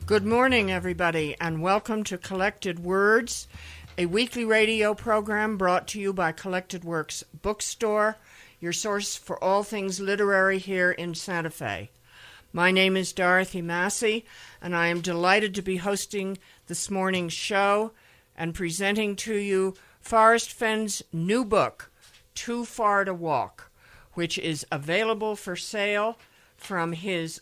Good morning, everybody, and welcome to Collected Words, a weekly radio program brought to you by Collected Works Bookstore, your source for all things literary here in Santa Fe. My name is Dorothy Massey, and I am delighted to be hosting this morning's show and presenting to you Forrest Fenn's new book, Too Far to Walk, which is available for sale from his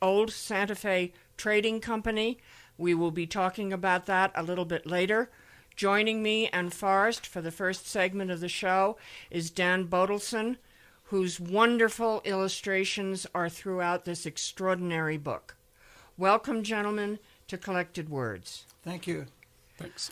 old Santa Fe trading company. We will be talking about that a little bit later. Joining me and Forrest for the first segment of the show is Dan Bodelson, whose wonderful illustrations are throughout this extraordinary book. Welcome, gentlemen, to Collected Words. Thank you. Thanks.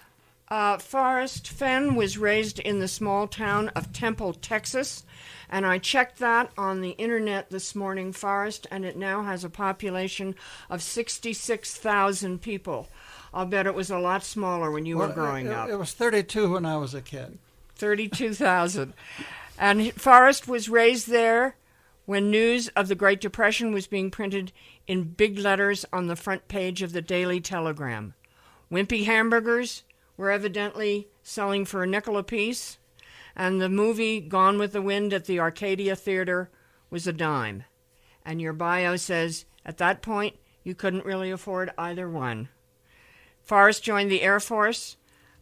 Forrest Fenn was raised in the small town of Temple, Texas, and I checked that on the internet this morning, Forrest, and it now has a population of 66,000 people. I'll bet it was a lot smaller when you were growing up. It was 32 when I was a kid. 32,000. And Forrest was raised there when news of the Great Depression was being printed in big letters on the front page of the Daily Telegram. Wimpy hamburgers were evidently selling for a nickel apiece, and the movie Gone with the Wind at the Arcadia Theater was a dime. And your bio says, at that point, you couldn't really afford either one. Forrest joined the Air Force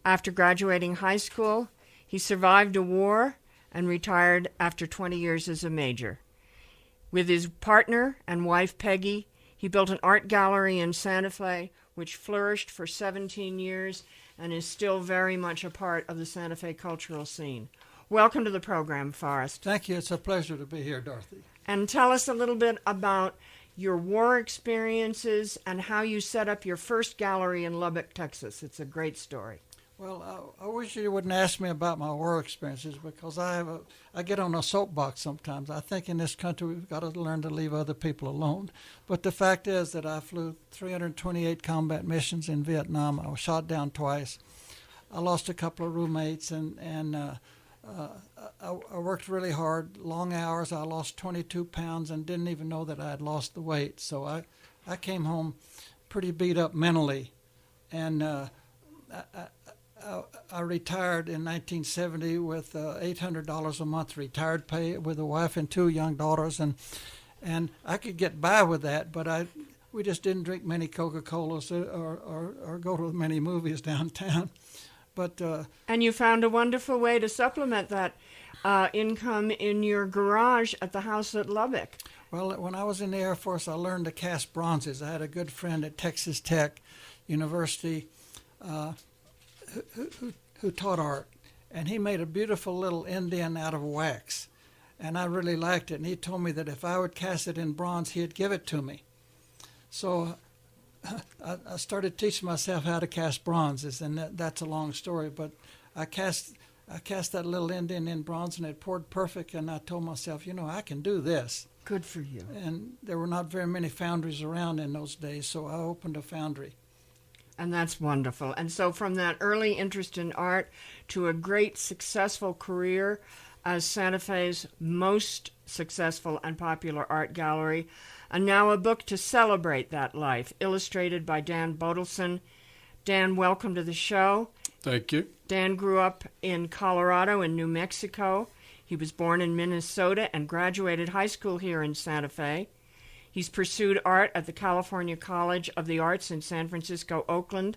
after graduating high school. He survived a war and retired after 20 years as a major. With his partner and wife, Peggy, he built an art gallery in Santa Fe, which flourished for 17 years and is still very much a part of the Santa Fe cultural scene. Welcome to the program, Forrest. Thank you. It's a pleasure to be here, Dorothy. And tell us a little bit about your war experiences and how you set up your first gallery in Lubbock, Texas. It's a great story. Well, I wish you wouldn't ask me about my war experiences because I get on a soapbox sometimes. I think in this country we've got to learn to leave other people alone. But the fact is that I flew 328 combat missions in Vietnam. I was shot down twice. I lost a couple of roommates, and I worked really hard, long hours. I lost 22 pounds and didn't even know that I had lost the weight. So I came home pretty beat up mentally, and I retired in 1970 with $800 a month retired pay with a wife and two young daughters, and I could get by with that, but we just didn't drink many Coca-Colas or go to many movies downtown. But and you found a wonderful way to supplement that income in your garage at the house at Lubbock. Well, when I was in the Air Force, I learned to cast bronzes. I had a good friend at Texas Tech University who taught art, and he made a beautiful little Indian out of wax, and I really liked it, and he told me that if I would cast it in bronze, he'd give it to me. So I started teaching myself how to cast bronzes, and that's a long story, but I cast that little Indian in bronze, and it poured perfect, and I told myself, I can do this. Good for you. And there were not very many foundries around in those days, so I opened a foundry. And that's wonderful. And so from that early interest in art to a great successful career as Santa Fe's most successful and popular art gallery, and now a book to celebrate that life, illustrated by Dan Bodelson. Dan, welcome to the show. Thank you. Dan grew up in Colorado and New Mexico. He was born in Minnesota and graduated high school here in Santa Fe. He's pursued art at the California College of the Arts in San Francisco, Oakland,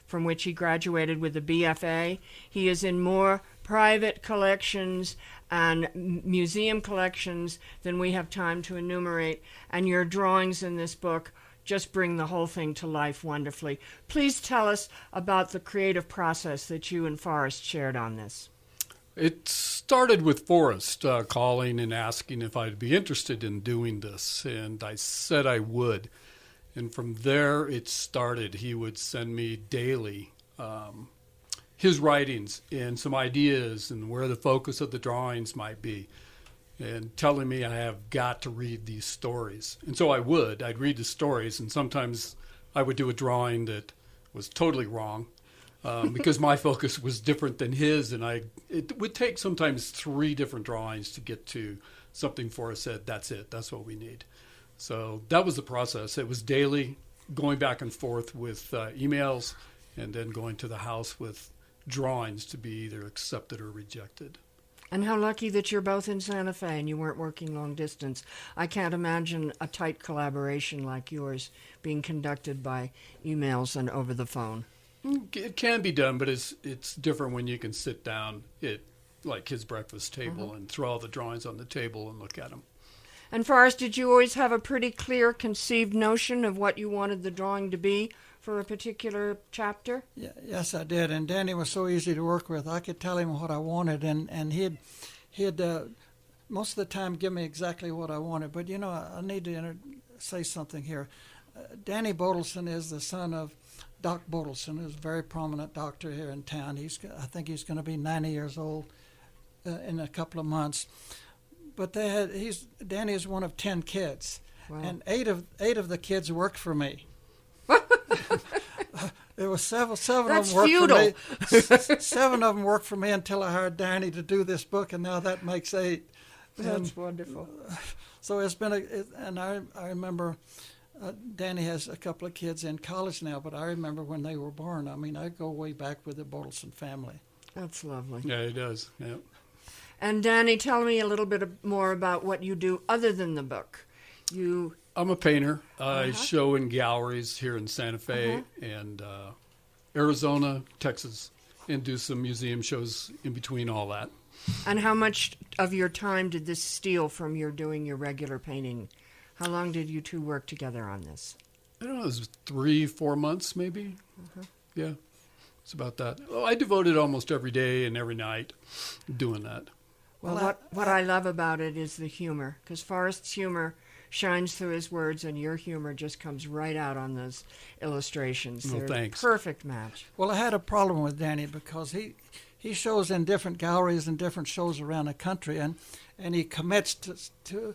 from which he graduated with a BFA. He is in more private collections and museum collections than we have time to enumerate, and your drawings in this book just bring the whole thing to life wonderfully. Please tell us about the creative process that you and Forrest shared on this. It started with Forrest calling and asking if I'd be interested in doing this, and I said I would. And from there it started. He would send me daily his writings and some ideas and where the focus of the drawings might be, and telling me I have got to read these stories. And so I'd read the stories, and sometimes I would do a drawing that was totally wrong. Because my focus was different than his, and it would take sometimes 3 different drawings to get to something Forrest said, that's it, that's what we need. So that was the process. It was daily, going back and forth with emails, and then going to the house with drawings to be either accepted or rejected. And how lucky that you're both in Santa Fe and you weren't working long distance. I can't imagine a tight collaboration like yours being conducted by emails and over the phone. It can be done, but it's different when you can sit down at like his breakfast table and throw all the drawings on the table and look at them. And Forrest, did you always have a pretty clear conceived notion of what you wanted the drawing to be for a particular chapter? Yeah, yes, I did. And Danny was so easy to work with. I could tell him what I wanted, and he'd most of the time give me exactly what I wanted. But, you know, I need to say something here. Danny Bodelson is the son of Doc Bodelson, who's a very prominent doctor here in town. I think he's going to be 90 years old in a couple of months. But Danny is one of 10 kids, wow. And eight of the kids worked for me. There were seven of them worked for me. 7 of them worked for me until I hired Danny to do this book, and now that makes 8. That's wonderful. So it's been and I remember Danny has a couple of kids in college now, but I remember when they were born. I mean, I go way back with the Bodelson family. That's lovely. Yeah, it does. Yeah. And Danny, tell me a little bit more about what you do other than the book. I'm a painter. I show in galleries here in Santa Fe and Arizona, Texas, and do some museum shows in between all that. And how much of your time did this steal from your doing your regular painting? How long did you two work together on this? I don't know, it was 3-4 months maybe. Yeah, it's about that. Oh, I devoted almost every day and every night doing that. Well, what I love about it is the humor, because Forrest's humor shines through his words, and your humor just comes right out on those illustrations. Well, They're thanks. A perfect match. Well, I had a problem with Danny because he shows in different galleries and different shows around the country, and he commits to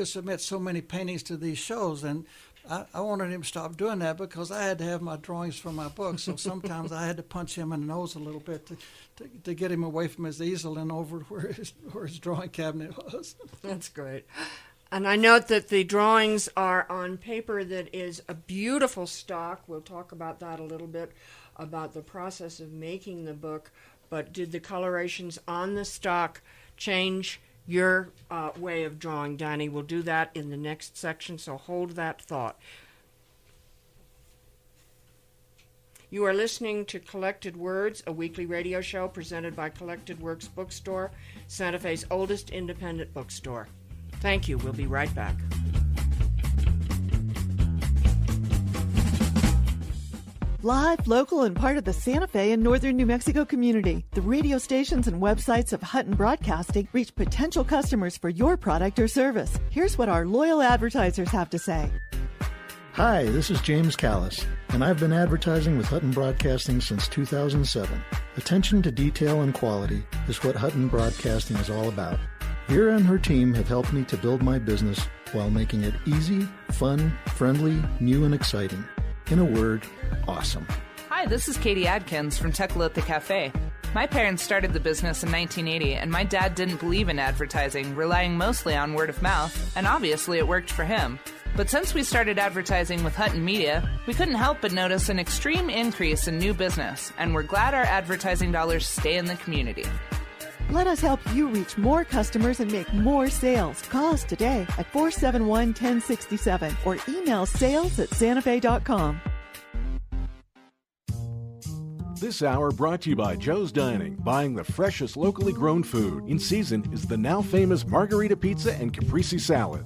submit so many paintings to these shows, and I wanted him to stop doing that because I had to have my drawings for my book. So sometimes I had to punch him in the nose a little bit to get him away from his easel and over where his drawing cabinet was. That's great. And I note that the drawings are on paper that is a beautiful stock. We'll talk about that a little bit, about the process of making the book. But did the colorations on the stock change your way of drawing, Danny? We'll do that in the next section, so hold that thought. You are listening to Collected Words, a weekly radio show presented by Collected Works Bookstore, Santa Fe's oldest independent bookstore. Thank you. We'll be right back. Live, local, and part of the Santa Fe and northern New Mexico community, the radio stations and websites of Hutton Broadcasting reach potential customers for your product or service. Here's what our loyal advertisers have to say. Hi, this is James Callis, and I've been advertising with Hutton Broadcasting since 2007. Attention to detail and quality is what Hutton Broadcasting is all about. Vera and her team have helped me to build my business while making it easy, fun, friendly, new, and exciting. In a word, awesome. Hi, this is Katie Adkins from Tecolote Cafe. My parents started the business in 1980, and my dad didn't believe in advertising, relying mostly on word of mouth, and obviously it worked for him. But since we started advertising with Hutton Media, we couldn't help but notice an extreme increase in new business, and we're glad our advertising dollars stay in the community. Let us help you reach more customers and make more sales. Call us today at 471-1067 or email sales@santafe.com. This hour brought to you by Joe's Dining. Buying the freshest locally grown food. In season is the now famous margarita pizza and caprese salad.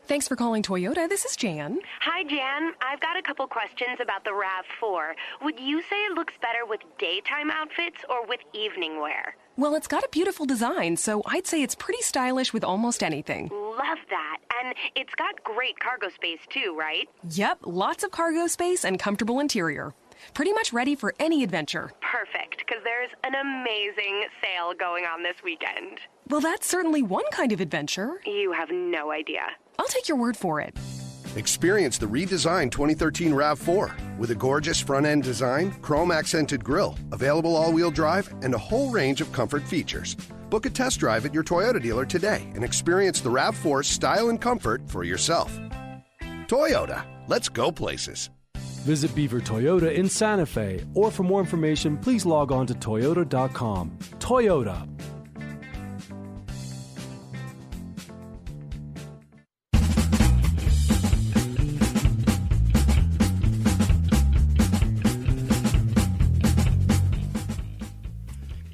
Thanks for calling Toyota. This is Jan. Hi, Jan. I've got a couple questions about the RAV4. Would you say it looks better with daytime outfits or with evening wear? Well, it's got a beautiful design, so I'd say it's pretty stylish with almost anything. Love that. And it's got great cargo space too, right? Yep, lots of cargo space and comfortable interior. Pretty much ready for any adventure. Perfect, because there's an amazing sale going on this weekend. Well, that's certainly one kind of adventure. You have no idea. I'll take your word for it. Experience the redesigned 2013 RAV4 with a gorgeous front-end design, chrome-accented grille, available all-wheel drive, and a whole range of comfort features. Book a test drive at your Toyota dealer today and experience the RAV4's style and comfort for yourself. Toyota, let's go places. Visit Beaver Toyota in Santa Fe, or for more information, please log on to toyota.com. Toyota.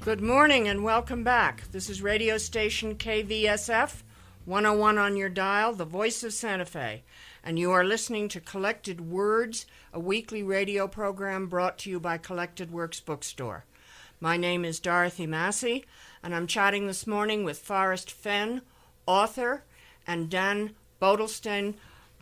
Good morning and welcome back. This is radio station KVSF 101 on your dial, the voice of Santa Fe. And you are listening to Collected Words, a weekly radio program brought to you by Collected Works Bookstore. My name is Dorothy Massey, and I'm chatting this morning with Forrest Fenn, author, and Dan Bodelstein,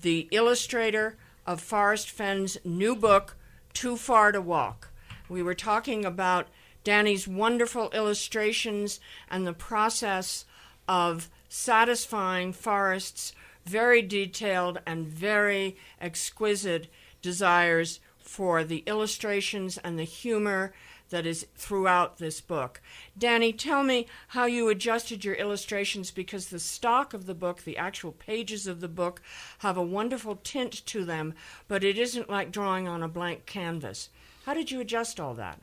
the illustrator of Forrest Fenn's new book, Too Far to Walk. We were talking about Danny's wonderful illustrations and the process of satisfying Forrest's very detailed and very exquisite desires for the illustrations and the humor that is throughout this book. Danny, tell me how you adjusted your illustrations, because the stock of the book, the actual pages of the book, have a wonderful tint to them, but it isn't like drawing on a blank canvas. How did you adjust all that?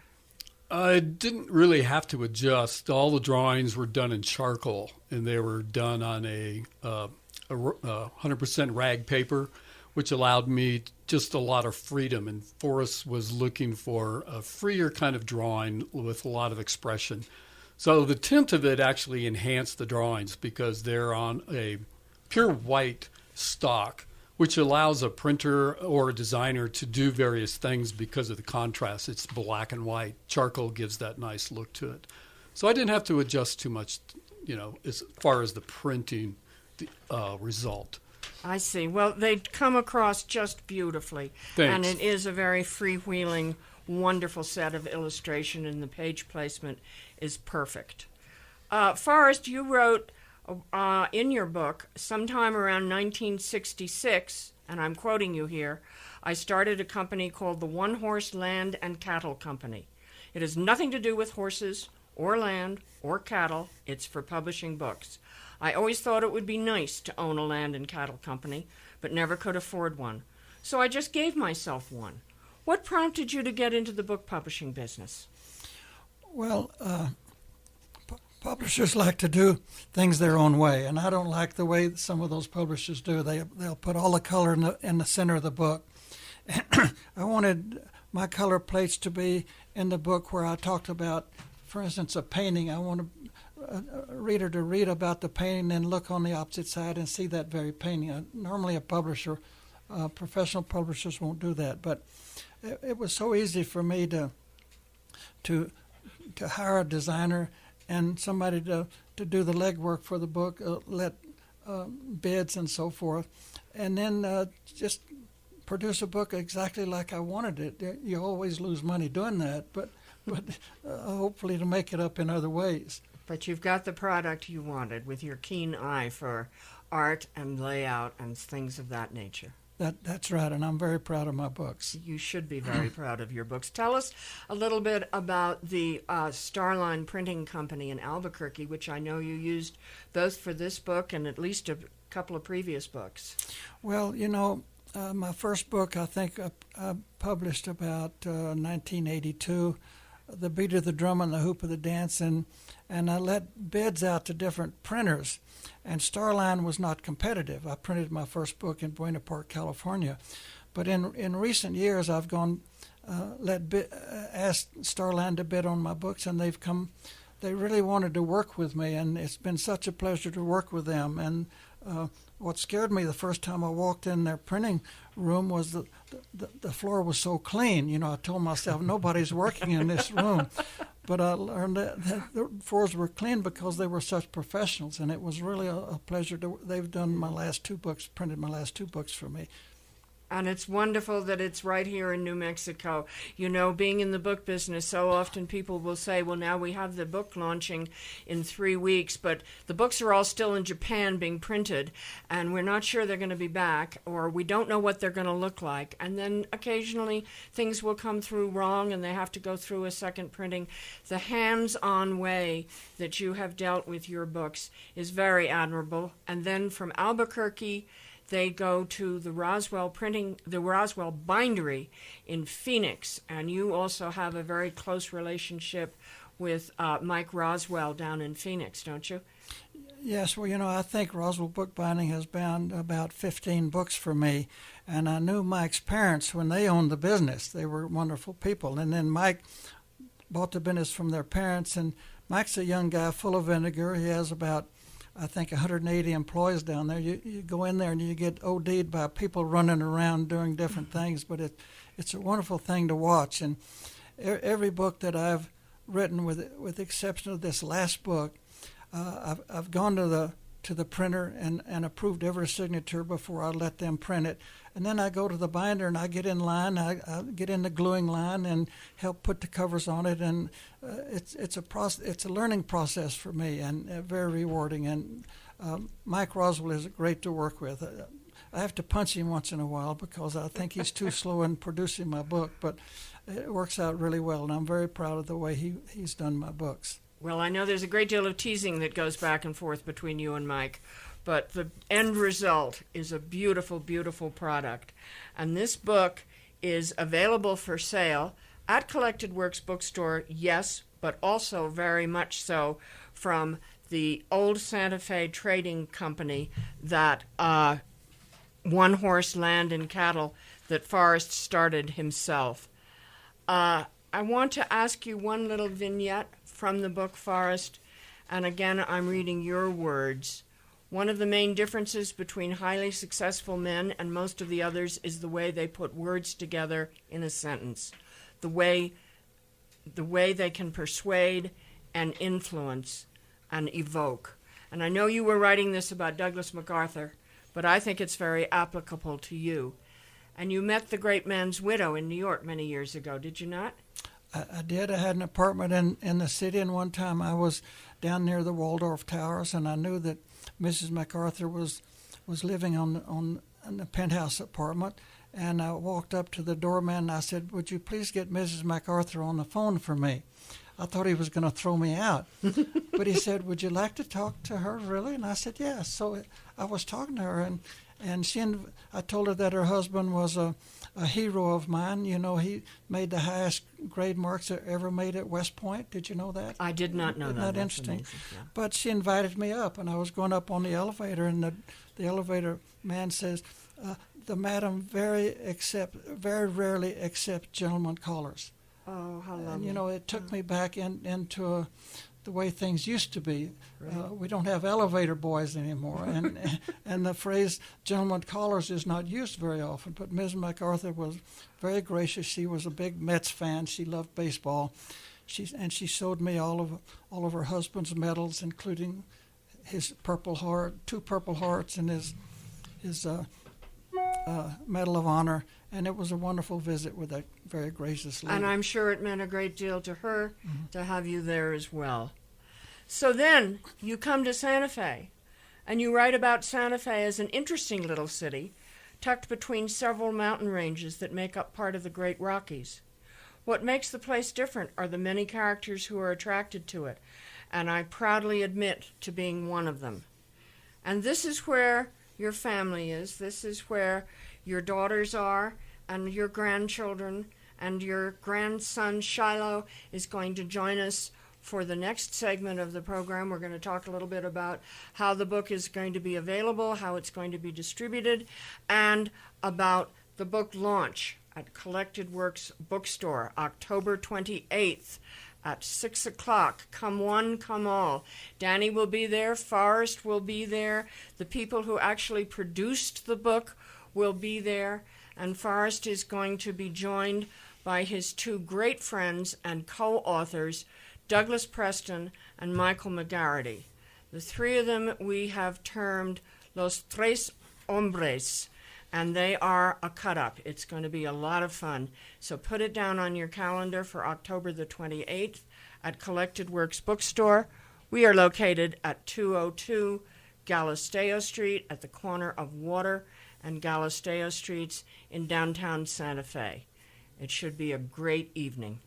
I didn't really have to adjust. All the drawings were done in charcoal, and they were done on a 100% rag paper, which allowed me just a lot of freedom. And Forrest was looking for a freer kind of drawing with a lot of expression. So the tint of it actually enhanced the drawings because they're on a pure white stock, which allows a printer or a designer to do various things because of the contrast. It's black and white. Charcoal gives that nice look to it. So I didn't have to adjust too much, as far as the printing result. I see. Well, they come across just beautifully. Thanks. And it is a very freewheeling, wonderful set of illustration, and the page placement is perfect. Forrest, you wrote in your book, sometime around 1966, and I'm quoting you here, I started a company called the One Horse Land and Cattle Company. It has nothing to do with horses or land or cattle. It's for publishing books. I always thought it would be nice to own a land and cattle company, but never could afford one. So I just gave myself one. What prompted you to get into the book publishing business? Well, publishers like to do things their own way, and I don't like the way some of those publishers do. They'll put all the color in the center of the book. I wanted my color plates to be in the book where I talked about, for instance, a painting. I want a reader to read about the painting and look on the opposite side and see that very painting. Normally a publisher, professional publishers won't do that, but it was so easy for me to hire a designer and somebody to do the legwork for the book, let bids and so forth, and then just produce a book exactly like I wanted it. You always lose money doing that, but hopefully to make it up in other ways. But you've got the product you wanted with your keen eye for art and layout and things of that nature. That's right, and I'm very proud of my books. You should be very proud of your books. Tell us a little bit about the Starline Printing Company in Albuquerque, which I know you used both for this book and at least a couple of previous books. Well, my first book I think I published about 1982, The Beat of the Drum and the Hoop of the Dance, and I let bids out to different printers. And Starline was not competitive. I printed my first book in Buena Park, California. But in recent years, I've gone asked Starline to bid on my books, and they've come. They really wanted to work with me, and it's been such a pleasure to work with them. And what scared me the first time I walked in their printing room was the floor was so clean. I told myself nobody's working in this room. But I learned that the floors were clean because they were such professionals, and it was really a pleasure. They've done my last two books, printed my last two books for me. And it's wonderful that it's right here in New Mexico. Being in the book business, so often people will say, well, now we have the book launching in 3 weeks, but the books are all still in Japan being printed, and we're not sure they're going to be back, or we don't know what they're going to look like. And then occasionally things will come through wrong, and they have to go through a second printing. The hands-on way that you have dealt with your books is very admirable. And then from Albuquerque, they go to the Roswell Bindery in Phoenix, and you also have a very close relationship with Mike Roswell down in Phoenix, don't you? Yes, well, I think Roswell Bookbinding has bound about 15 books for me, and I knew Mike's parents when they owned the business. They were wonderful people, and then Mike bought the business from their parents, and Mike's a young guy full of vinegar. He has about, I think, 180 employees down there. You go in there and you get OD'd by people running around doing different things, but it's a wonderful thing to watch. And every book that I've written, with the exception of this last book, I've gone to the printer and approved every signature before I let them print it. And then I go to the binder and I get in line. I get in the gluing line and help put the covers on it. And it's a learning process for me, and very rewarding. And Mike Roswell is great to work with. I have to punch him once in a while because I think he's too slow in producing my book, but it works out really well, and I'm very proud of the way he's done my books. Well, I know there's a great deal of teasing that goes back and forth between you and Mike, but the end result is a beautiful, beautiful product. And this book is available for sale at Collected Works Bookstore, yes, but also very much so from the old Santa Fe Trading Company, that One Horse Land and Cattle that Forrest started himself. I want to ask you one little vignette from the book, Forrest, and again I'm reading your words. One of the main differences between highly successful men and most of the others is the way they put words together in a sentence, the way they can persuade and influence and evoke. And I know you were writing this about Douglas MacArthur, but I think it's very applicable to you. And you met the great man's widow in New York many years ago, did you not? I did. I had an apartment in the city, and one time I was down near the Waldorf Towers, and I knew that Mrs. MacArthur was living in the penthouse apartment. And I walked up to the doorman and I said, "Would you please get Mrs. MacArthur on the phone for me?" I thought he was going to throw me out. But he said, "Would you like to talk to her, really?" And I said, "Yes." So I was talking to her, and I told her that her husband was a hero of mine. He made the highest grade marks ever made at West Point. Did you know that? I did not know that. Isn't that interesting? Amazing, yeah. But she invited me up, and I was going up on the elevator, and the elevator man says, "The madam very rarely accept gentlemen callers." Oh, how lovely. And, it took me back into the way things used to be. Right. We don't have elevator boys anymore, and the phrase "gentlemen callers" is not used very often. But Ms. MacArthur was very gracious. She was a big Mets fan. She loved baseball. She showed me all of her husband's medals, including his Purple Heart, 2 Purple Hearts, and his Medal of Honor. And it was a wonderful visit with a very gracious lady. And I'm sure it meant a great deal to her to have you there as well. So then you come to Santa Fe, and you write about Santa Fe as an interesting little city, tucked between several mountain ranges that make up part of the Great Rockies. What makes the place different are the many characters who are attracted to it, and I proudly admit to being one of them. And this is where your family is. This is where your daughters are, and your grandchildren, and your grandson Shiloh is going to join us for the next segment of the program. We're going to talk a little bit about how the book is going to be available, how it's going to be distributed, and about the book launch at Collected Works Bookstore, October 28th at 6 o'clock. Come one, come all. Danny will be there. Forrest will be there. The people who actually produced the book will be there, and Forrest is going to be joined by his 2 great friends and co-authors, Douglas Preston and Michael McGarity. The 3 of them we have termed Los Tres Hombres, and they are a cut-up. It's going to be a lot of fun. So put it down on your calendar for October the 28th at Collected Works Bookstore. We are located at 202 Galisteo Street at the corner of Water and Galisteo Streets in downtown Santa Fe. It should be a great evening.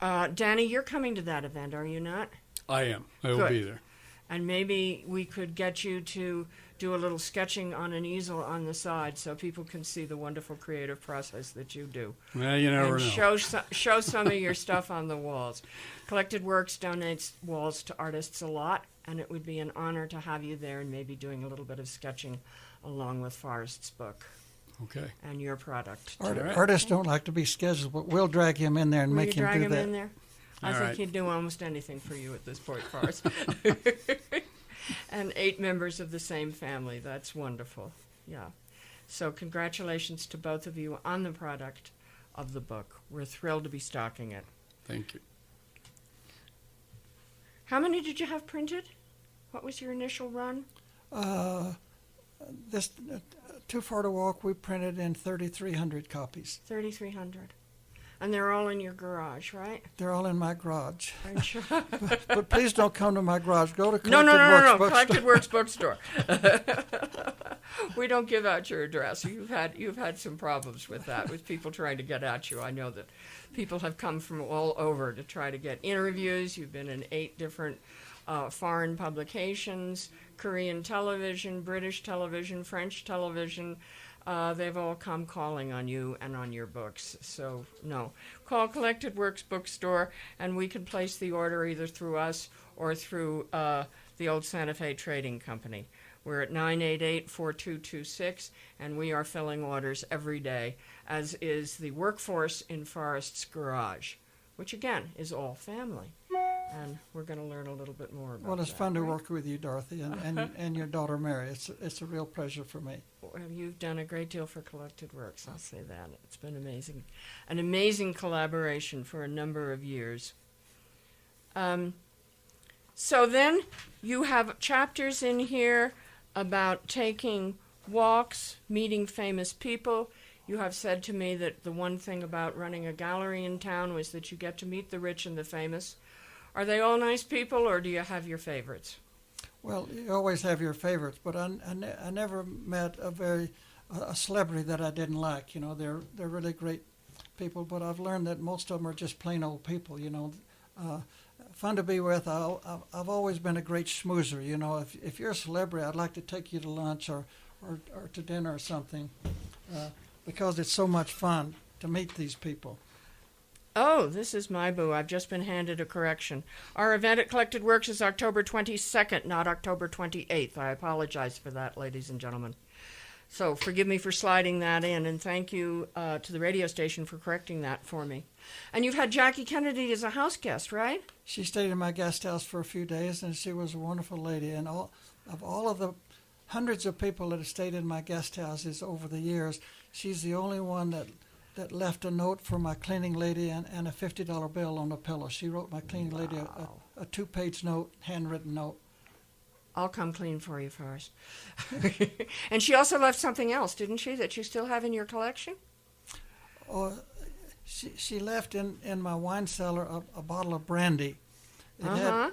Danny, you're coming to that event, are you not? I am. I will be there. And maybe we could get you to do a little sketching on an easel on the side so people can see the wonderful creative process that you do. Well, you never know. Show some of your stuff on the walls. Collected Works donates walls to artists a lot, and it would be an honor to have you there and maybe doing a little bit of sketching along with Forrest's book. Okay. And your product. Artists don't like to be scheduled, but we'll drag him in there and make him do that. Will you drag him in there? I think right. he'd do almost anything for you at this point, Forrest. And 8 members of the same family. That's wonderful. Yeah. So congratulations to both of you on the product of the book. We're thrilled to be stocking it. Thank you. How many did you have printed? What was your initial run? This Too Far to Walk, we printed in 3,300 copies. 3,300. And they're all in your garage, right? They're all in my garage. Are you sure? but please don't come to my garage. Go to Collected Works Bookstore. Collected Works Bookstore. We don't give out your address. You've had some problems with that, with people trying to get at you. I know that people have come from all over to try to get interviews. You've been in 8 different foreign publications, Korean television, British television, French television. They've all come calling on you and on your books. So, no. Call Collected Works Bookstore, and we can place the order either through us or through the old Santa Fe Trading Company. We're at 988-4226, and we are filling orders every day, as is the workforce in Forrest's garage, which, again, is all family. And we're going to learn a little bit more about that. Well, it's fun to work with you, Dorothy, and your daughter, Mary. It's a real pleasure for me. Well, you've done a great deal for Collected Works, I'll say that. It's been amazing. An amazing collaboration for a number of years. So then you have chapters in here about taking walks, meeting famous people. You have said to me that the one thing about running a gallery in town was that you get to meet the rich and the famous. Are they all nice people, or do you have your favorites? Well, you always have your favorites, but I never met a celebrity that I didn't like. You know, they're really great people, but I've learned that most of them are just plain old people. You know, fun to be with. I've always been a great schmoozer. You know, if you're a celebrity, I'd like to take you to lunch or to dinner or something, because it's so much fun to meet these people. Oh, this is my boo. I've just been handed a correction. Our event at Collected Works is October 22nd, not October 28th. I apologize for that, ladies and gentlemen. So forgive me for sliding that in, and thank you to the radio station for correcting that for me. And you've had Jackie Kennedy as a house guest, right? She stayed in my guest house for a few days, and she was a wonderful lady. And all of the hundreds of people that have stayed in my guest houses over the years, she's the only one that left a note for my cleaning lady and a $50 bill on a pillow. She wrote my cleaning lady a 2-page note, handwritten note. I'll come clean for you first. And she also left something else, didn't she, that you still have in your collection? She left in my wine cellar a bottle of brandy. I've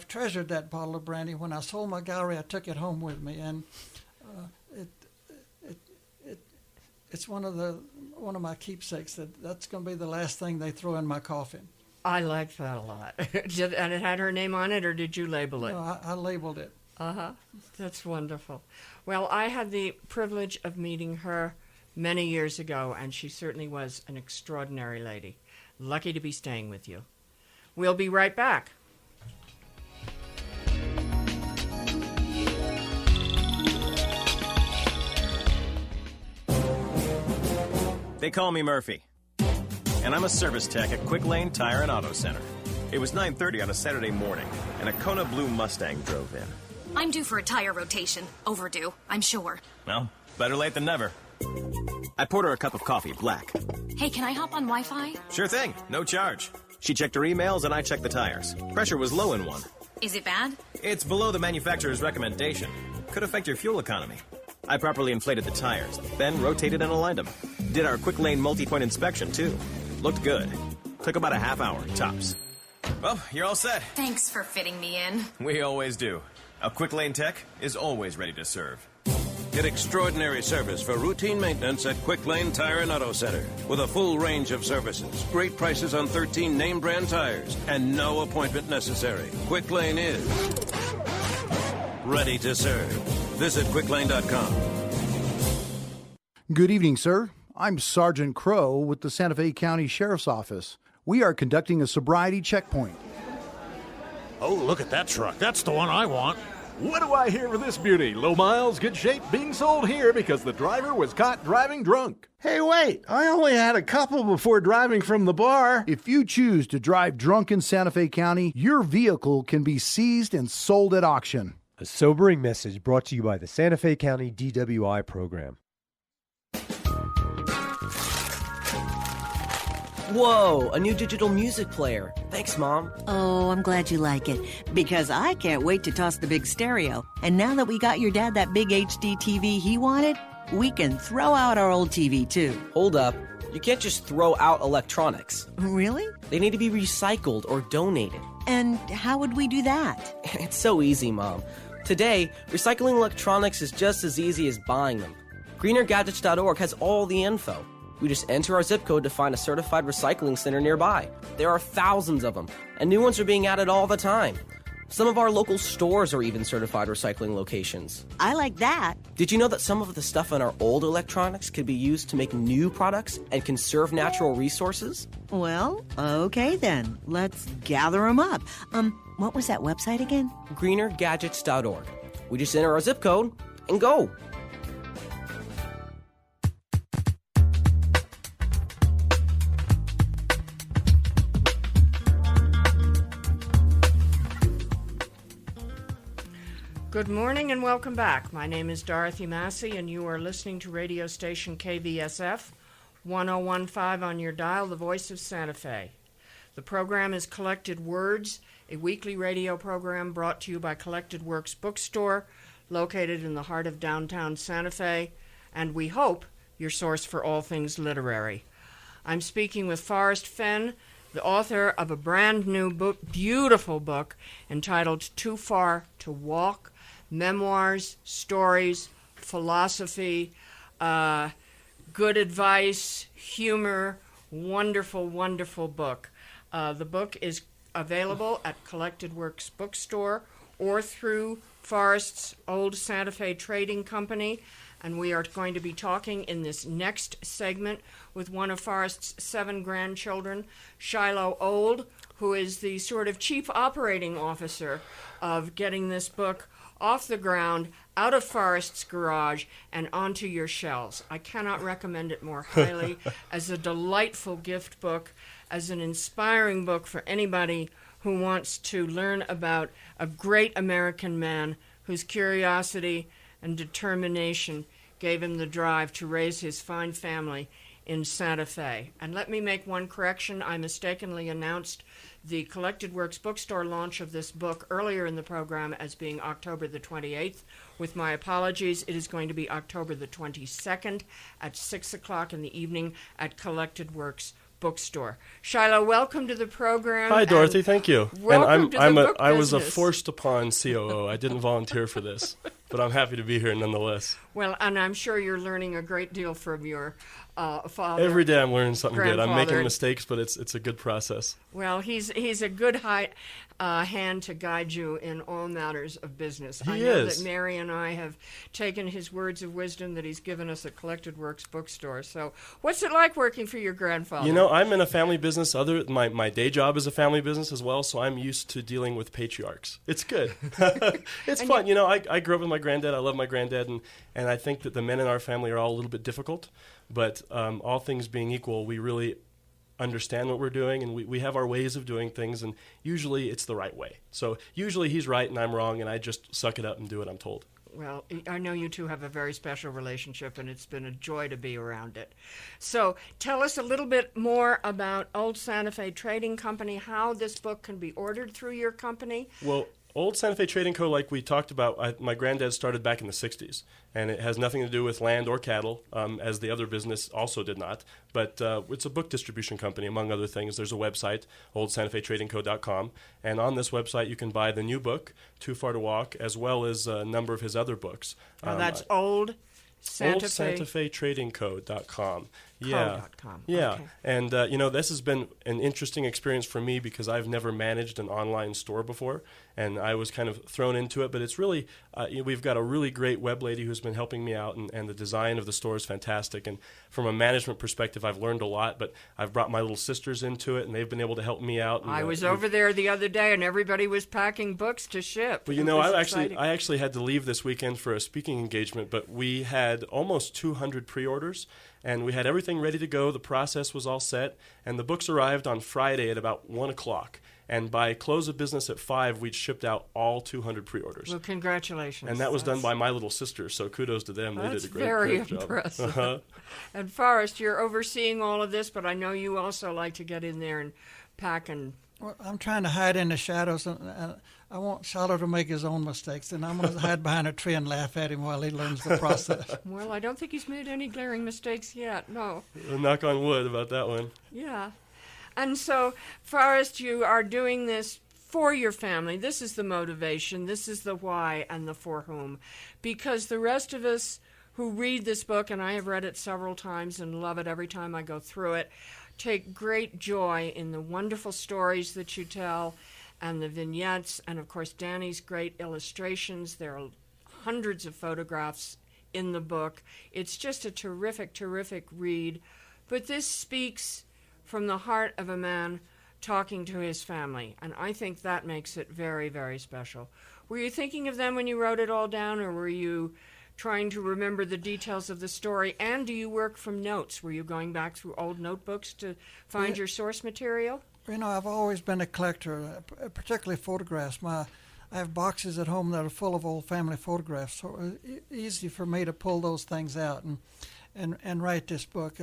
treasured that bottle of brandy. When I sold my gallery, I took it home with me, and it's one of my keepsakes. That's going to be the last thing they throw in my coffin. I like that a lot. And it had her name on it, or did you label it? No, I labeled it. That's wonderful. Well, I had the privilege of meeting her many years ago, and she certainly was an extraordinary lady. Lucky to be staying with you. We'll be right back. They call me Murphy, and I'm a service tech at Quick Lane Tire and Auto Center. It was 9:30 on a Saturday morning, and a Kona Blue Mustang drove in. I'm due for a tire rotation. Overdue, I'm sure. Well, better late than never. I poured her a cup of coffee, black. Hey, can I hop on Wi-Fi? Sure thing, no charge. She checked her emails, and I checked the tires. Pressure was low in one. Is it bad? It's below the manufacturer's recommendation. Could affect your fuel economy. I properly inflated the tires, then rotated and aligned them. Did our Quick Lane multi-point inspection, too. Looked good. Took about a half hour, tops. Well, you're all set. Thanks for fitting me in. We always do. A Quick Lane tech is always ready to serve. Get extraordinary service for routine maintenance at Quick Lane Tire and Auto Center. With a full range of services, great prices on 13 name brand tires, and no appointment necessary. Quick Lane is ready to serve. Visit quicklane.com. Good evening, sir. I'm Sergeant Crow with the Santa Fe County Sheriff's Office. We are conducting a sobriety checkpoint. Oh, look at that truck. That's the one I want. What do I hear for this beauty? Low miles, good shape, being sold here because the driver was caught driving drunk. Hey, wait. I only had a couple before driving from the bar. If you choose to drive drunk in Santa Fe County, your vehicle can be seized and sold at auction. A sobering message brought to you by the Santa Fe County DWI program. Whoa, a new digital music player. Thanks, Mom. Oh, I'm glad you like it, because I can't wait to toss the big stereo. And now that we got your dad that big HD TV he wanted, we can throw out our old TV, too. Hold up. You can't just throw out electronics. Really? They need to be recycled or donated. And how would we do that? It's so easy, Mom. Today, recycling electronics is just as easy as buying them. GreenerGadgets.org has all the info. We just enter our zip code to find a certified recycling center nearby. There are thousands of them, and new ones are being added all the time. Some of our local stores are even certified recycling locations. I like that. Did you know that some of the stuff in our old electronics could be used to make new products and conserve natural resources? Well, okay then. Let's gather them up. What was that website again? GreenerGadgets.org. We just enter our zip code and go. Good morning and welcome back. My name is Dorothy Massey, and you are listening to radio station KVSF 1015 on your dial, the voice of Santa Fe. The program is Collected Words, a weekly radio program brought to you by Collected Works Bookstore, located in the heart of downtown Santa Fe, and we hope your source for all things literary. I'm speaking with Forrest Fenn, the author of a brand new book, beautiful book, entitled Too Far to Walk, Memoirs, Stories, Philosophy, good advice, humor, wonderful, wonderful book. The book is available at Collected Works Bookstore or through Forrest's Old Santa Fe Trading Company. And we are going to be talking in this next segment with one of Forrest's 7 grandchildren, Shiloh Old, who is the sort of chief operating officer of getting this book off the ground, out of Forrest's garage, and onto your shelves. I cannot recommend it more highly as a delightful gift book, as an inspiring book for anybody who wants to learn about a great American man whose curiosity and determination gave him the drive to raise his fine family in Santa Fe. And let me make one correction. I mistakenly announced the Collected Works Bookstore launch of this book earlier in the program as being October the 28th. With my apologies, it is going to be October the 22nd at 6 o'clock in the evening at Collected Works Bookstore. Shiloh, welcome to the program. Hi, Dorothy. Thank you. Welcome to the book I was a business. forced upon COO. I didn't volunteer for this, but I'm happy to be here nonetheless. Well, and I'm sure you're learning a great deal from your father. Every day I'm learning something good. I'm making grandfather. mistakes, but it's a good process. Well, he's a good hand to guide you in all matters of business. I know that Mary and I have taken his words of wisdom that he's given us at Collected Works Bookstore. So what's it like working for your grandfather? You know, I'm in a family business. My day job is a family business as well, so I'm used to dealing with patriarchs. It's good. It's fun. You know, I grew up with my granddad. I love my granddad, and I think that the men in our family are all a little bit difficult. But all things being equal, we really understand what we're doing, and we have our ways of doing things, and usually it's the right way. So usually he's right and I'm wrong, and I just suck it up and do what I'm told. Well, I know you two have a very special relationship, and it's been a joy to be around it. So tell us a little bit more about Old Santa Fe Trading Company, how this book can be ordered through your company. Well, Old Santa Fe Trading Co., like we talked about, my granddad started back in the 60s, and it has nothing to do with land or cattle, as the other business also did not. But it's a book distribution company, among other things. There's a website, oldsantafetradingco.com, and on this website you can buy the new book, Too Far to Walk, as well as a number of his other books. That's oldsantafetradingco.com. Yeah. Yeah. Okay. And, this has been an interesting experience for me because I've never managed an online store before, and I was kind of thrown into it. But it's really, we've got a really great web lady who's been helping me out, and the design of the store is fantastic. And from a management perspective, I've learned a lot, but I've brought my little sisters into it, and they've been able to help me out. And, I was over there the other day, and everybody was packing books to ship. Well, I actually had to leave this weekend for a speaking engagement, but we had almost 200 pre-orders, and we had everything ready to go. The process was all set, and the books arrived on Friday at about 1 o'clock. And by close of business at 5, we'd shipped out all 200 pre-orders. Well, congratulations. And that was done by my little sisters, so kudos to them. They did a great job. That's very impressive. And Forrest, you're overseeing all of this, but I know you also like to get in there and pack and... Well, I'm trying to hide in the shadows, and I want Shiloh to make his own mistakes, and I'm going to hide behind a tree and laugh at him while he learns the process. Well, I don't think he's made any glaring mistakes yet, no. Knock on wood about that one. Yeah. And so, Forrest, you are doing this for your family. This is the motivation. This is the why and the for whom. Because the rest of us who read this book, and I have read it several times and love it every time I go through it, take great joy in the wonderful stories that you tell and the vignettes, and of course Danny's great illustrations. There are hundreds of photographs in the book. It's just a terrific, terrific read. But this speaks from the heart of a man talking to his family, and I think that makes it very, very special. Were you thinking of them when you wrote it all down, or were you trying to remember the details of the story? And do you work from notes? Were you going back through old notebooks to find your source material? I've always been a collector, particularly photographs. I have boxes at home that are full of old family photographs, so it's easy for me to pull those things out and write this book.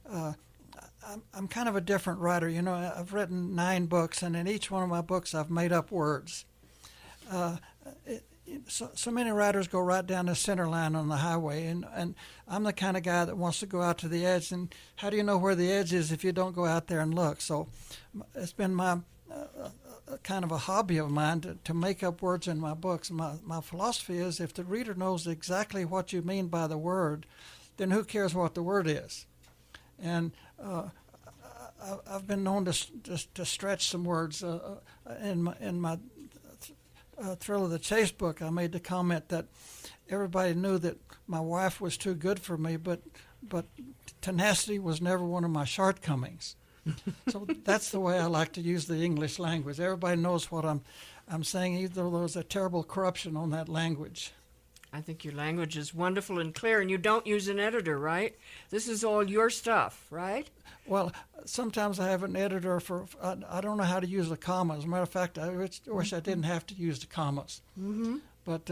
I'm kind of a different writer. I've written 9 books, and in each one of my books I've made up words. So many writers go right down the center line on the highway, and I'm the kind of guy that wants to go out to the edge, and how do you know where the edge is if you don't go out there and look? So it's been my kind of a hobby of mine to make up words in my books. My philosophy is if the reader knows exactly what you mean by the word, then who cares what the word is? And I've been known to stretch some words in my Thrill of the Chase book. I made the comment that everybody knew that my wife was too good for me, but tenacity was never one of my shortcomings. So that's the way I like to use the English language. Everybody knows what I'm saying, even though there's a terrible corruption on that language. I think your language is wonderful and clear, and you don't use an editor, right? This is all your stuff, right? Well, sometimes I have an editor I don't know how to use the commas. As a matter of fact, I wish I didn't have to use the commas. Mm-hmm. But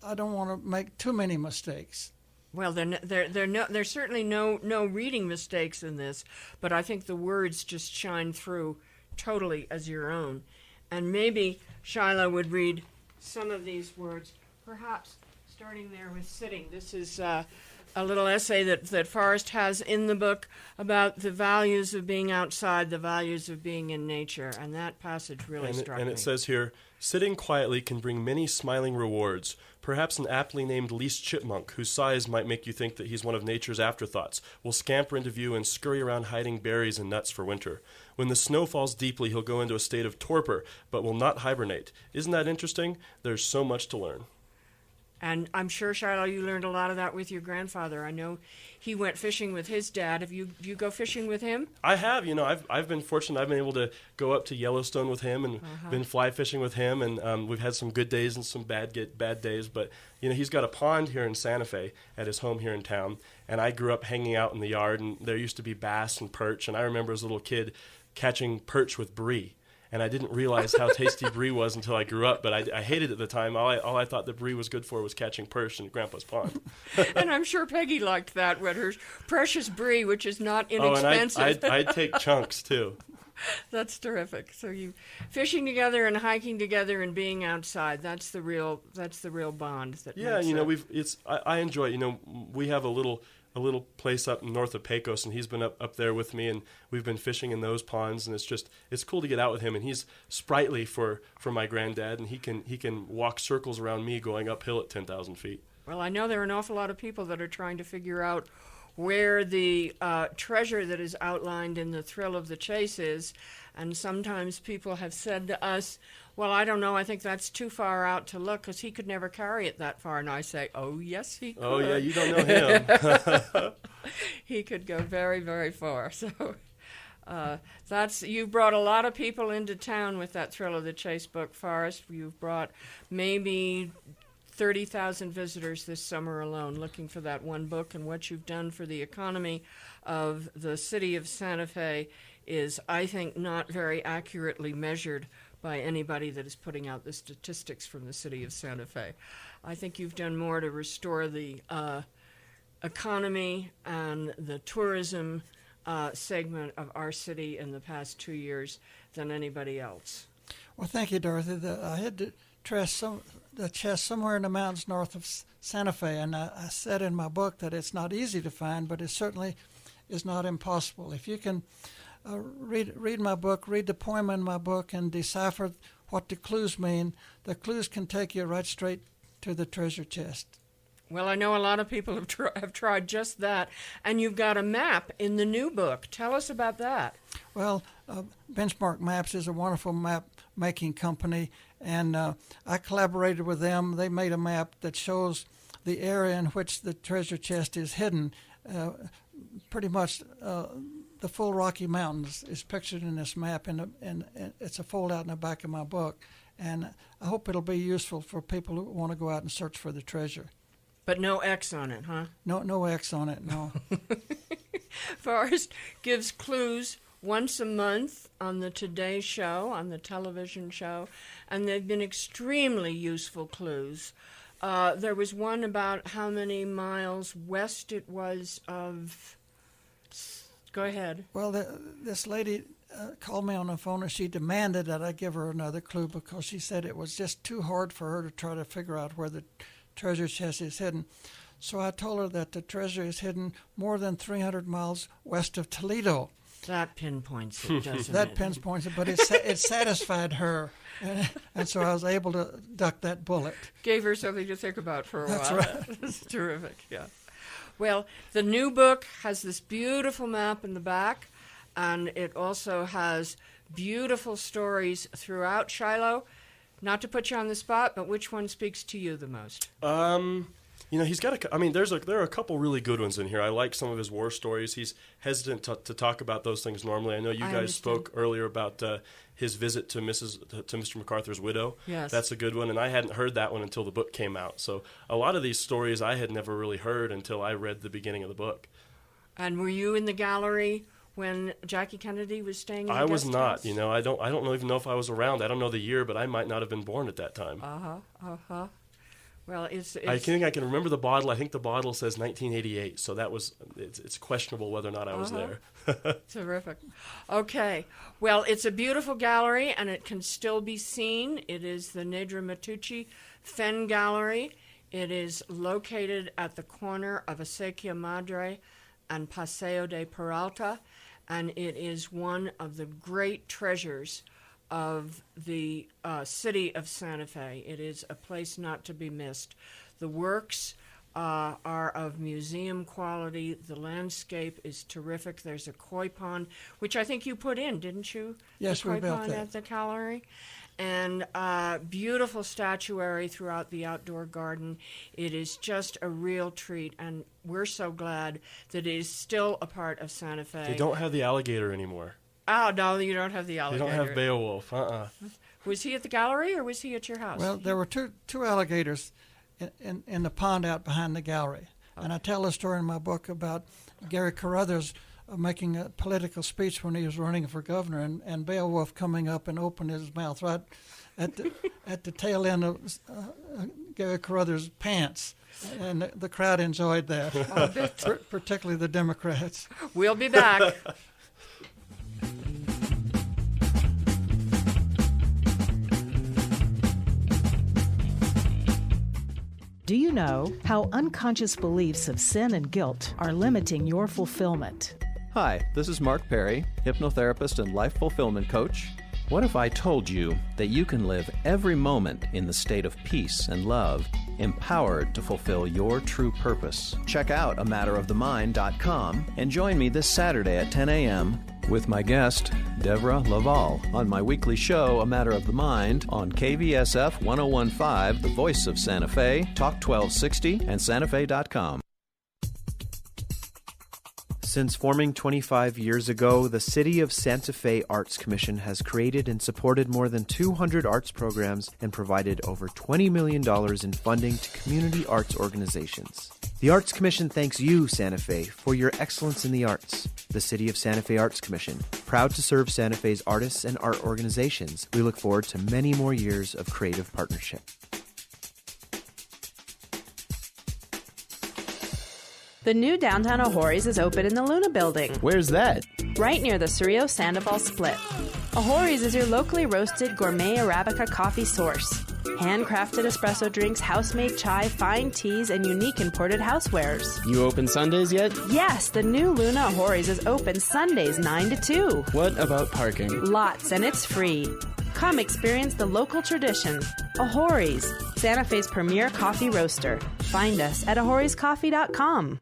I don't want to make too many mistakes. Well, there's certainly no reading mistakes in this, but I think the words just shine through totally as your own. And maybe Shiloh would read some of these words, perhaps starting there with sitting. This is a little essay that Forrest has in the book about the values of being outside, the values of being in nature, and that passage really struck me. And it says here, sitting quietly can bring many smiling rewards. Perhaps an aptly named least chipmunk, whose size might make you think that he's one of nature's afterthoughts, will scamper into view and scurry around hiding berries and nuts for winter. When the snow falls deeply, he'll go into a state of torpor, but will not hibernate. Isn't that interesting? There's so much to learn. And I'm sure, Shiloh, you learned a lot of that with your grandfather. I know he went fishing with his dad. Have you go fishing with him? I have. I've been fortunate. I've been able to go up to Yellowstone with him and been fly fishing with him. And we've had some good days and some bad days. But, he's got a pond here in Santa Fe at his home here in town. And I grew up hanging out in the yard, and there used to be bass and perch. And I remember as a little kid catching perch with brie. and I didn't realize how tasty brie was until I grew up. But I hated it at the time. All I thought the brie was good for was catching perch in Grandpa's pond. And I'm sure Peggy liked that, with her precious brie, which is not Oh, inexpensive. and I'd take chunks too. That's terrific. So you fishing together and hiking together and being outside, that's the real bond that Yeah, makes I enjoy it. We have a little place up north of Pecos, and he's been up there with me, and we've been fishing in those ponds, and it's cool to get out with him, and he's sprightly for my granddad, and he can walk circles around me going uphill at 10,000 feet. Well, I know there are an awful lot of people that are trying to figure out where the treasure that is outlined in The Thrill of the Chase is, and sometimes people have said to us, well, I don't know, I think that's too far out to look, because he could never carry it that far. And I say, oh, yes, he could. Oh, yeah, you don't know him. He could go very, very far. So you brought a lot of people into town with that Thrill of the Chase book, Forrest. You've brought maybe 30,000 visitors this summer alone looking for that one book, and what you've done for the economy of the city of Santa Fe is, I think, not very accurately measured by anybody that is putting out the statistics from the city of Santa Fe. I think you've done more to restore the economy and the tourism segment of our city in the past 2 years than anybody else. Well, thank you, Dorothy. I had to the chest somewhere in the mountains north of Santa Fe, and I said in my book that it's not easy to find, but it certainly is not impossible. If you can read my book, read the poem in my book, and decipher what the clues mean, the clues can take you right straight to the treasure chest. Well, I know a lot of people have tried just that, and you've got a map in the new book. Tell us about that. Well, Benchmark Maps is a wonderful map-making company, and I collaborated with them. They made a map that shows the area in which the treasure chest is hidden. Pretty much the full Rocky Mountains is pictured in this map, and it's a fold-out in the back of my book. And I hope it'll be useful for people who want to go out and search for the treasure. But no X on it, huh? No X on it, no. Forrest gives clues once a month on the Today Show, on the television show, and they've been extremely useful clues. There was one about how many miles west it was of... Go ahead. Well, this lady called me on the phone, and she demanded that I give her another clue because she said it was just too hard for her to try to figure out where the treasure chest is hidden. So I told her that the treasure is hidden more than 300 miles west of Toledo. That pinpoints it, doesn't it? That pinpoints it, but it satisfied her, and so I was able to duck that bullet. Gave her something to think about for a while. That's right. That's terrific, yeah. Well, the new book has this beautiful map in the back, and it also has beautiful stories throughout. Shiloh, not to put you on the spot, but which one speaks to you the most? He's got there are a couple really good ones in here. I like some of his war stories. He's hesitant to talk about those things normally. I know you guys spoke earlier about his visit to Mr. MacArthur's widow. Yes. That's a good one, and I hadn't heard that one until the book came out. So a lot of these stories I had never really heard until I read the beginning of the book. And were you in the gallery when Jackie Kennedy was staying in the I was guest not. house? I don't even know if I was around. I don't know the year, but I might not have been born at that time. Well, it's I think I can remember the bottle. I think the bottle says 1988, so it's questionable whether or not I was there. Terrific. Okay. Well, it's a beautiful gallery, and it can still be seen. It is the Nedra Matucci Fenn Gallery. It is located at the corner of Acequia Madre and Paseo de Peralta, and it is one of the great treasures of the city of Santa Fe. It is a place not to be missed. The works are of museum quality. The landscape is terrific. There's a koi pond, which I think you put in, didn't you? Yes, the we koi built pond that. at the gallery. And beautiful statuary throughout the outdoor garden. It is just a real treat, and we're so glad that it is still a part of Santa Fe. They don't have the alligator anymore. Oh, no, you don't have the alligator. They don't have Beowulf. Was he at the gallery, or was he at your house? Well, there were two alligators in the pond out behind the gallery. And I tell a story in my book about Gary Carruthers making a political speech when he was running for governor, and Beowulf coming up and opened his mouth right at the tail end of Gary Carruthers' pants. And the crowd enjoyed that, particularly the Democrats. We'll be back. Do you know how unconscious beliefs of sin and guilt are limiting your fulfillment? Hi, this is Mark Perry, hypnotherapist and life fulfillment coach. What if I told you that you can live every moment in the state of peace and love, empowered to fulfill your true purpose? Check out amatterofthemind.com and join me this Saturday at 10 a.m. with my guest, Deborah Laval, on my weekly show, A Matter of the Mind, on KVSF 1015, the voice of Santa Fe, Talk 1260, and SantaFe.com. Since forming 25 years ago, the City of Santa Fe Arts Commission has created and supported more than 200 arts programs and provided over $20 million in funding to community arts organizations. The Arts Commission thanks you, Santa Fe, for your excellence in the arts. The City of Santa Fe Arts Commission, proud to serve Santa Fe's artists and art organizations. We look forward to many more years of creative partnership. The new downtown O'Hore's is open in the Luna Building. Where's that? Right near the Cerrillo Sandoval split. O'Hore's is your locally roasted gourmet Arabica coffee source. Handcrafted espresso drinks, house-made chai, fine teas, and unique imported housewares. You open Sundays yet? Yes, the new Luna O'Hore's is open Sundays 9 to 2. What about parking? Lots, and it's free. Come experience the local tradition. O'Hore's, Santa Fe's premier coffee roaster. Find us at ahorescoffee.com.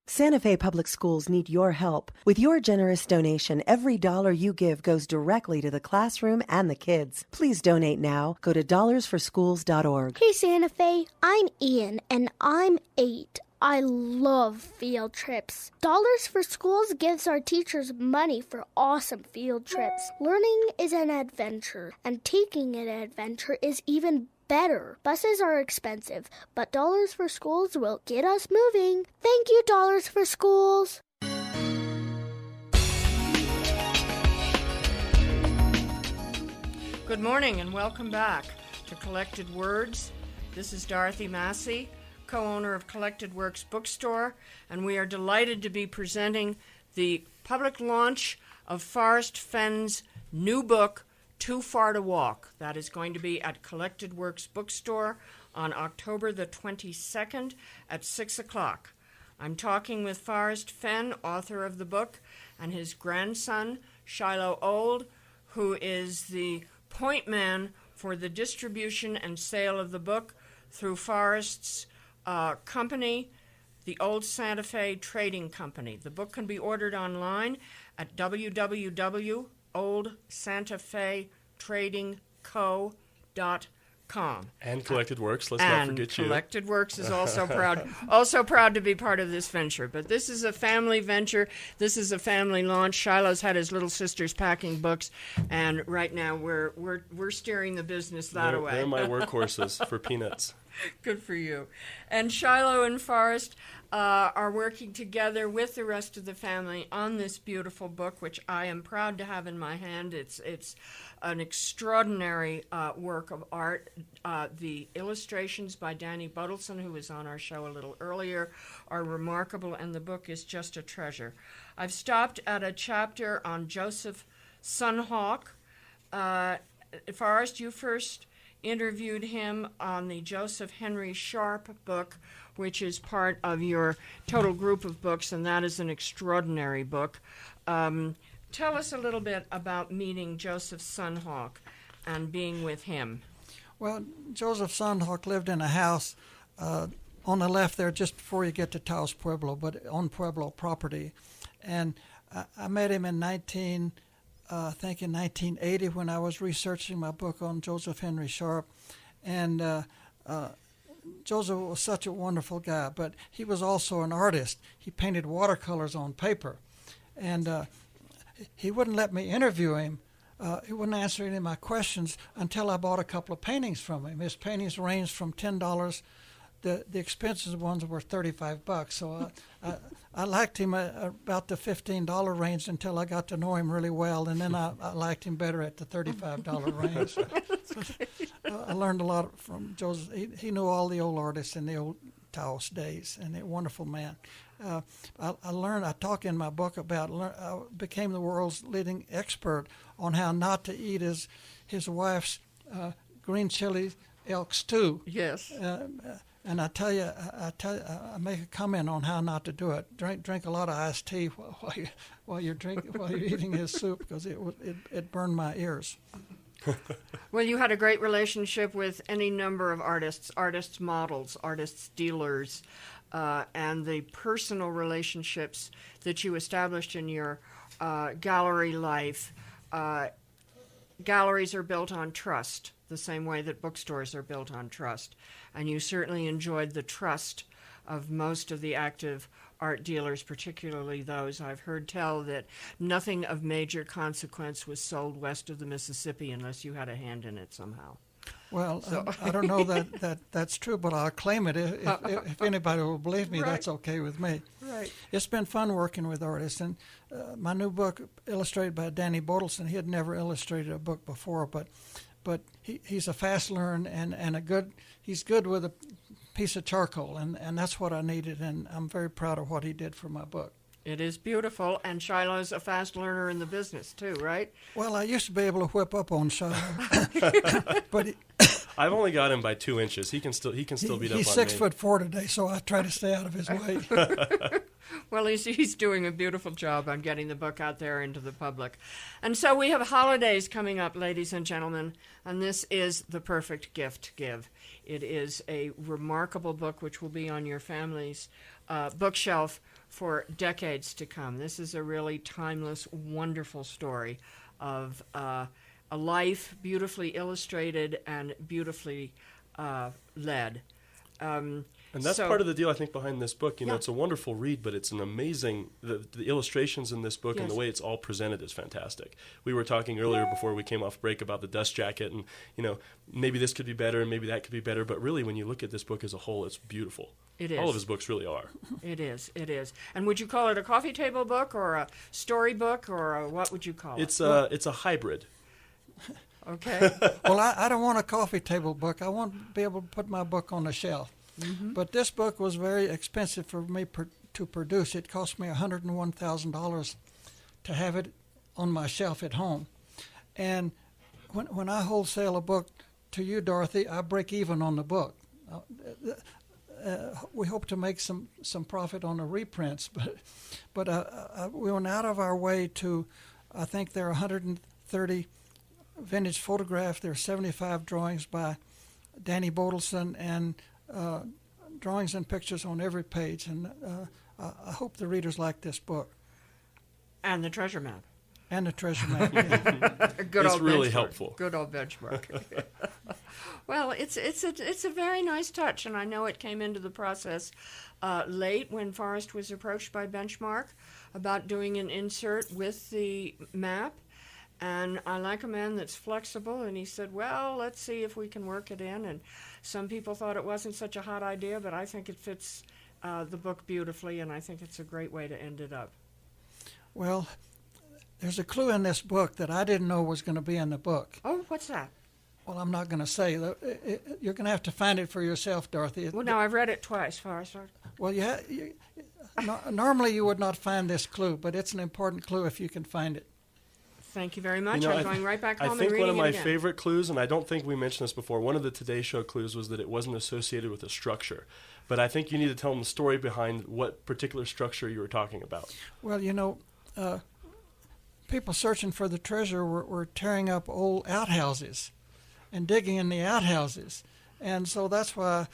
Santa Fe Public Schools need your help. With your generous donation, every dollar you give goes directly to the classroom and the kids. Please donate now. Go to dollarsforschools.org. Hey Santa Fe, I'm Ian and I'm 8. I love field trips. Dollars for Schools gives our teachers money for awesome field trips. Learning is an adventure, and taking an adventure is even better. Buses are expensive, but Dollars for Schools will get us moving. Thank you, Dollars for Schools. Good morning and welcome back to Collected Words. This is Dorothy Massey, co-owner of Collected Works Bookstore, and we are delighted to be presenting the public launch of Forrest Fenn's new book, Too Far to Walk. That is going to be at Collected Works Bookstore on October the 22nd at 6 o'clock. I'm talking with Forrest Fenn, author of the book, and his grandson, Shiloh Old, who is the point man for the distribution and sale of the book through Forrest's company, the Old Santa Fe Trading Company. The book can be ordered online at www.oldsantafetradingco.com. And Collected Works, let's not forget you. And Collected Works is also proud to be part of this venture. But this is a family venture. This is a family launch. Shiloh's had his little sisters packing books, and right now we're steering the business that way. They're my workhorses for peanuts. Good for you. And Shiloh and Forrest are working together with the rest of the family on this beautiful book, which I am proud to have in my hand. It's an extraordinary work of art. The illustrations by Danny Buttleson, who was on our show a little earlier, are remarkable, and the book is just a treasure. I've stopped at a chapter on Joseph Sunhawk. Forrest, you first interviewed him on the Joseph Henry Sharp book, which is part of your total group of books, and that is an extraordinary book. Tell us a little bit about meeting Joseph Sunhawk and being with him. Well, Joseph Sunhawk lived in a house on the left there just before you get to Taos Pueblo, but on Pueblo property. And I met him in 1980 when I was researching my book on Joseph Henry Sharp. And Joseph was such a wonderful guy, but he was also an artist. He painted watercolors on paper. And he wouldn't let me interview him. He wouldn't answer any of my questions until I bought a couple of paintings from him. His paintings ranged from $10 the expensive ones were $35. So I liked him about the $15 range until I got to know him really well, and then I liked him better at the $35 range. I learned a lot from Joseph. He knew all the old artists in the old Taos days, and a wonderful man. I talk in my book about I became the world's leading expert on how not to eat his wife's green chili elk stew. Yes. And I tell you, I make a comment on how not to do it. Drink a lot of iced tea while you're eating his soup, because it burned my ears. Well, you had a great relationship with any number of artists models, artists dealers, and the personal relationships that you established in your gallery life. Galleries are built on trust, the same way that bookstores are built on trust. And you certainly enjoyed the trust of most of the active art dealers, particularly those I've heard tell that nothing of major consequence was sold west of the Mississippi unless you had a hand in it somehow. Well, So. I don't know that's true, but I'll claim it. If anybody will believe me, Right. that's okay with me. Right. It's been fun working with artists, and my new book, illustrated by Danny Bodelson, he had never illustrated a book before, but he's a fast learner and he's good with a piece of charcoal, and that's what I needed, and I'm very proud of what he did for my book. It is beautiful, and Shiloh's a fast learner in the business too, right? Well, I used to be able to whip up on Shiloh, but I've only got him by 2 inches. He can still beat up on me. He's 6'4" today, so I try to stay out of his way. Well, he's doing a beautiful job on getting the book out there into the public. And so we have holidays coming up, ladies and gentlemen, and this is the perfect gift to give. It is a remarkable book which will be on your family's bookshelf for decades to come. This is a really timeless, wonderful story of a life beautifully illustrated and beautifully led. And that's part of the deal, I think, behind this book. You know, Yeah. it's a wonderful read, but it's an amazing, the illustrations in this book and the way it's all presented is fantastic. We were talking earlier before we came off break about the dust jacket, and, you know, maybe this could be better and maybe that could be better, but really when you look at this book as a whole, it's beautiful. It is. All of his books really are. It is. And would you call it a coffee table book or a story book, or what would you call it? It's a hybrid. Okay. Well, I don't want a coffee table book. I want to be able to put my book on the shelf. Mm-hmm. But this book was very expensive for me to produce. It cost me $101,000 to have it on my shelf at home. And when I wholesale a book to you, Dorothy, I break even on the book. We hope to make some profit on the reprints, but we went out of our way to, I think there are 130 vintage photographs. There are 75 drawings by Danny Bodelson, and drawings and pictures on every page, and I hope the readers like this book. And the treasure map. And the treasure map. Yeah. It's really helpful. Good old benchmark. Well, it's a very nice touch, and I know it came into the process late when Forrest was approached by Benchmark about doing an insert with the map. And I like a man that's flexible, and he said, well, let's see if we can work it in. And some people thought it wasn't such a hot idea, but I think it fits the book beautifully, and I think it's a great way to end it up. Well, there's a clue in this book that I didn't know was going to be in the book. Oh, what's that? Well, I'm not going to say. You're going to have to find it for yourself, Dorothy. Well, now, I've read it twice, Forrest. Well, normally you would not find this clue, but it's an important clue if you can find it. Thank you very much. You know, I'm going right back home and I think reading one of my it again. favorite clues, and I don't think we mentioned this before, one of the Today Show clues was that it wasn't associated with a structure. But I think you need to tell them the story behind what particular structure you were talking about. Well, you know, people searching for the treasure were tearing up old outhouses and digging in the outhouses. And so that's why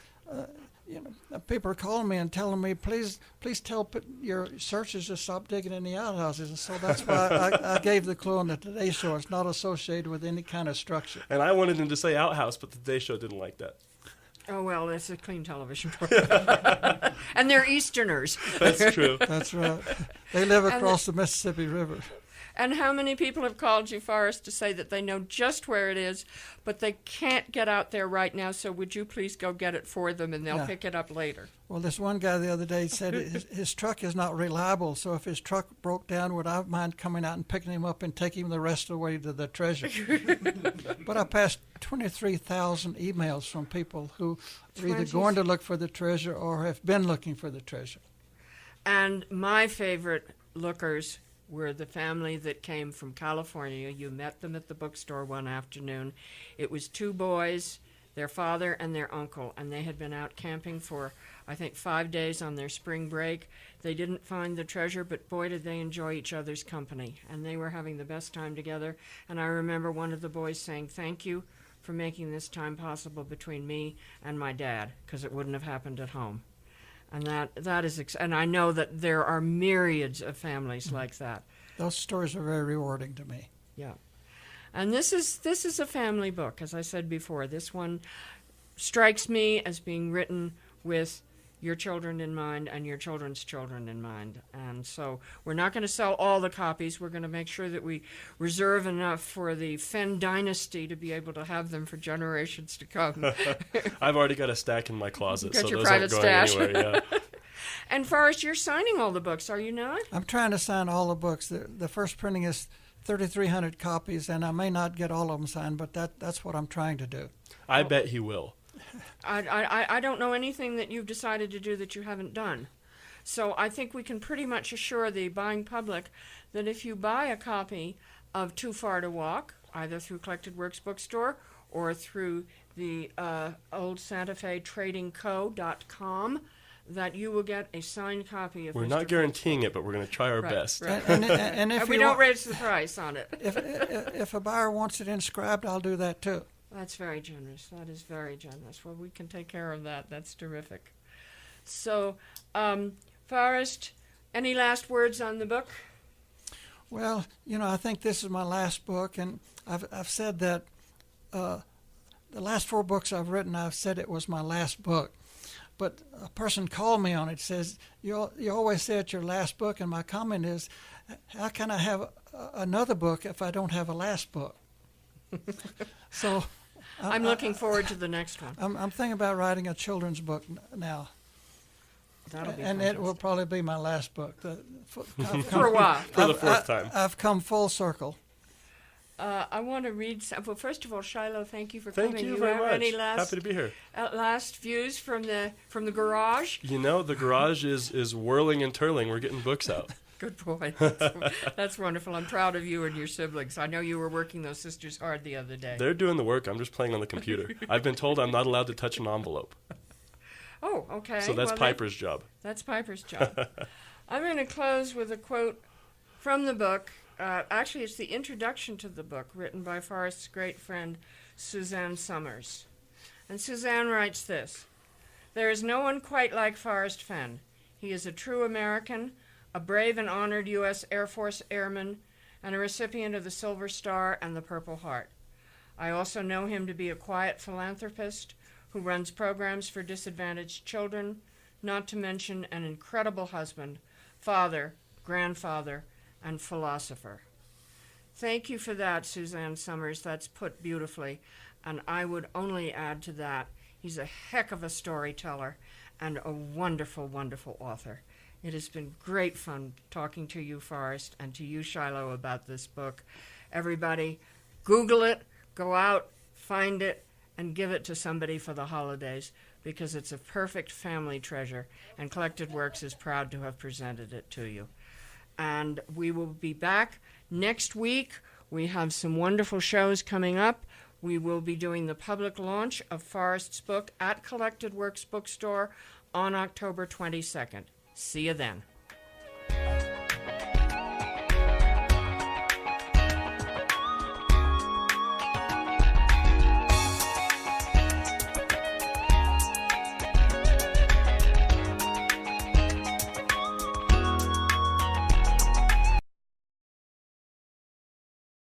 people are calling me and telling me, please tell your searchers to stop digging in the outhouses. And so that's why I gave the clue on the Today Show. It's not associated with any kind of structure. And I wanted him to say outhouse, but the Today Show didn't like that. Oh, well, it's a clean television program. And they're Easterners. That's true. That's right. They live across the Mississippi River. And how many people have called you, Forrest, to say that they know just where it is, but they can't get out there right now, so would you please go get it for them, and they'll pick it up later. Well, this one guy the other day said his truck is not reliable, so if his truck broke down, would I mind coming out and picking him up and taking him the rest of the way to the treasure? But I passed 23,000 emails from people who are either going to look for the treasure or have been looking for the treasure. And my favorite lookers were the family that came from California. You met them at the bookstore one afternoon. It was two boys, their father and their uncle, and they had been out camping for, I think, 5 days on their spring break. They didn't find the treasure, but boy, did they enjoy each other's company, and they were having the best time together. And I remember one of the boys saying, "Thank you for making this time possible between me and my dad, because it wouldn't have happened at home." And that is, and I know that there are myriads of families like that. Those stories are very rewarding to me. Yeah. And this is a family book, as I said before. This one strikes me as being written with your children in mind and your children's children in mind. And so we're not going to sell all the copies. We're going to make sure that we reserve enough for the Fenn dynasty to be able to have them for generations to come. I've already got a stack in my closet, so those aren't going stash. anywhere. Yeah. And Forrest, you're signing all the books, are you not? I'm trying to sign all the books. The first printing is 3,300 copies, and I may not get all of them signed, but that's what I'm trying to do. I bet he will. I don't know anything that you've decided to do that you haven't done. So I think we can pretty much assure the buying public that if you buy a copy of Too Far to Walk, either through Collected Works Bookstore or through the Old Santa Fe Trading Co.com, that you will get a signed copy of We're Mr. not guaranteeing it, but we're going to try our best. Right. And if we don't raise the price on it. If a buyer wants it inscribed, I'll do that too. That's very generous. That is very generous. Well, we can take care of that. That's terrific. So, Forrest, any last words on the book? Well, I think this is my last book, and I've said that the last 4 books I've written, I've said it was my last book. But a person called me on it, says, you always say it's your last book, and my comment is, how can I have another book if I don't have a last book? So I'm looking forward to the next one. I'm thinking about writing a children's book now. That'll be and fantastic. it will probably be my last book. For a while. For the 4th time. I've come full circle. I want to read some. Well, first of all, Shiloh, thank you for Thank coming. you very have much. Any last, Happy to be here. Last views from the garage? The garage is whirling and turling. We're getting books out. Good boy. That's wonderful. I'm proud of you and your siblings. I know you were working those sisters hard the other day. They're doing the work. I'm just playing on the computer. I've been told I'm not allowed to touch an envelope. Oh, okay. So that's Piper's job. That's Piper's job. I'm going to close with a quote from the book. Actually, it's the introduction to the book, written by Forrest's great friend, Suzanne Summers. And Suzanne writes this: "There is no one quite like Forrest Fenn. He is a true American, a brave and honored U.S. Air Force airman, and a recipient of the Silver Star and the Purple Heart. I also know him to be a quiet philanthropist who runs programs for disadvantaged children, not to mention an incredible husband, father, grandfather, and philosopher." Thank you for that, Suzanne Summers. That's put beautifully. And I would only add to that, he's a heck of a storyteller and a wonderful, wonderful author. It has been great fun talking to you, Forrest, and to you, Shiloh, about this book. Everybody, Google it, go out, find it, and give it to somebody for the holidays, because it's a perfect family treasure, and Collected Works is proud to have presented it to you. And we will be back next week. We have some wonderful shows coming up. We will be doing the public launch of Forrest's book at Collected Works Bookstore on October 22nd. See you then.